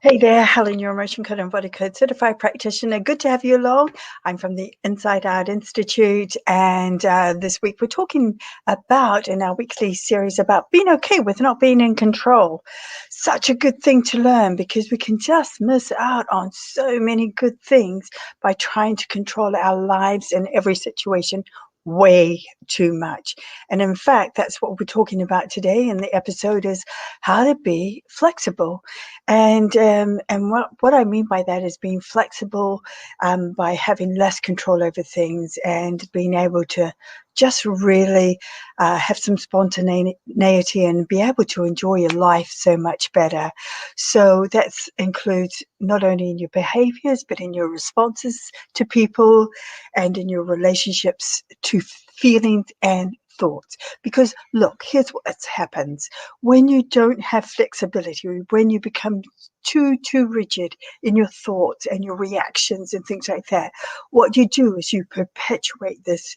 Hey there, Helen, your Emotion Code and Body Code Certified Practitioner. Good to have you along. I'm from the Inside Out Institute, and this week we're talking about, in our weekly series, about being okay with not being in control. Such a good thing to learn because we can just miss out on so many good things by trying to control our lives in every situation way too much. And in fact, that's what we're talking about today in the episode is how to be flexible. And what I mean by that is being flexible by having less control over things and being able to just really have some spontaneity and be able to enjoy your life so much better. So that includes not only in your behaviors, but in your responses to people and in your relationships to feelings and thoughts. Because look, here's what happens. When you don't have flexibility, when you become too rigid in your thoughts and your reactions and things like that, what you do is you perpetuate this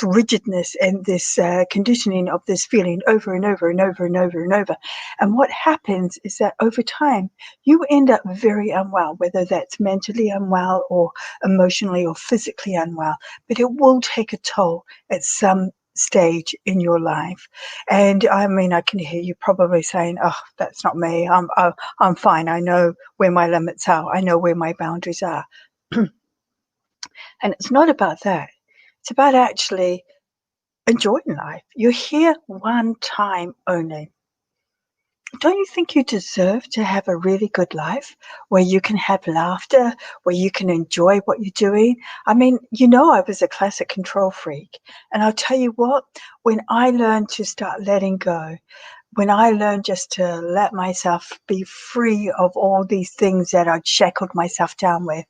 rigidness and this conditioning of this feeling over and over and over and over and over. And what happens is that over time you end up very unwell, whether that's mentally unwell or emotionally or physically unwell, but it will take a toll at some stage in your life. And I mean, I can hear you probably saying, oh, that's not me, I'm fine, I know where my limits are, I know where my boundaries are. And it's not about that. It's about actually enjoying life. You're here one time only. Don't you think you deserve to have a really good life where you can have laughter, where you can enjoy what you're doing? I mean, I was a classic control freak. And I'll tell you what, when I learned to start letting go, when I learned just to let myself be free of all these things that I'd shackled myself down with,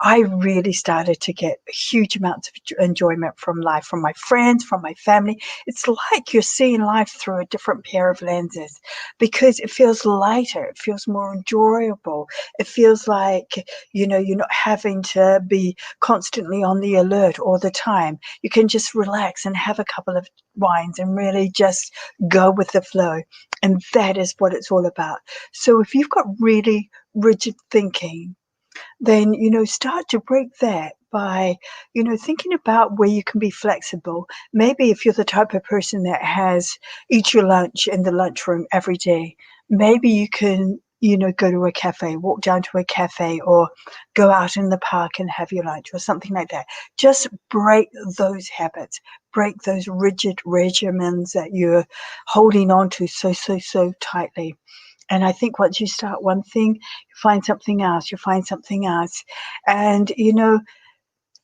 I really started to get huge amounts of enjoyment from life, from my friends, from my family. It's like you're seeing life through a different pair of lenses because it feels lighter, it feels more enjoyable. It feels like, you're not having to be constantly on the alert all the time. You can just relax and have a couple of wines and really just go with the flow. And that is what it's all about. So if you've got really rigid thinking, then, start to break that by, thinking about where you can be flexible. Maybe if you're the type of person that eat your lunch in the lunchroom every day, maybe you can, go to a cafe, walk down to a cafe or go out in the park and have your lunch or something like that. Just break those habits, break those rigid regimens that you're holding on to so tightly. And I think once you start one thing, you find something else, you find something else. And,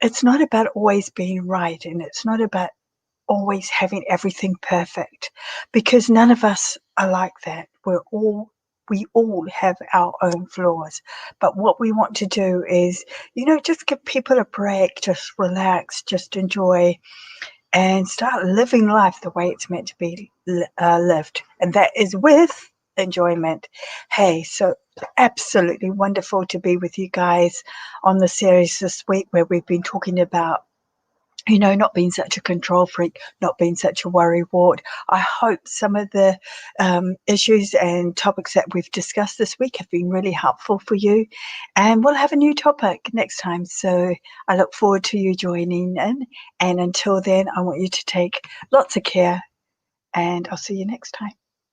it's not about always being right. And it's not about always having everything perfect because none of us are like that. We all have our own flaws. But what we want to do is, just give people a break, just relax, just enjoy and start living life the way it's meant to be lived. And that is with enjoyment. Hey, so absolutely wonderful to be with you guys on the series this week where we've been talking about not being such a control freak, not being such a worrywart. I hope some of the issues and topics that we've discussed this week have been really helpful for you. And we'll have a new topic next time. So I look forward to you joining in. And until then, I want you to take lots of care and I'll see you next time.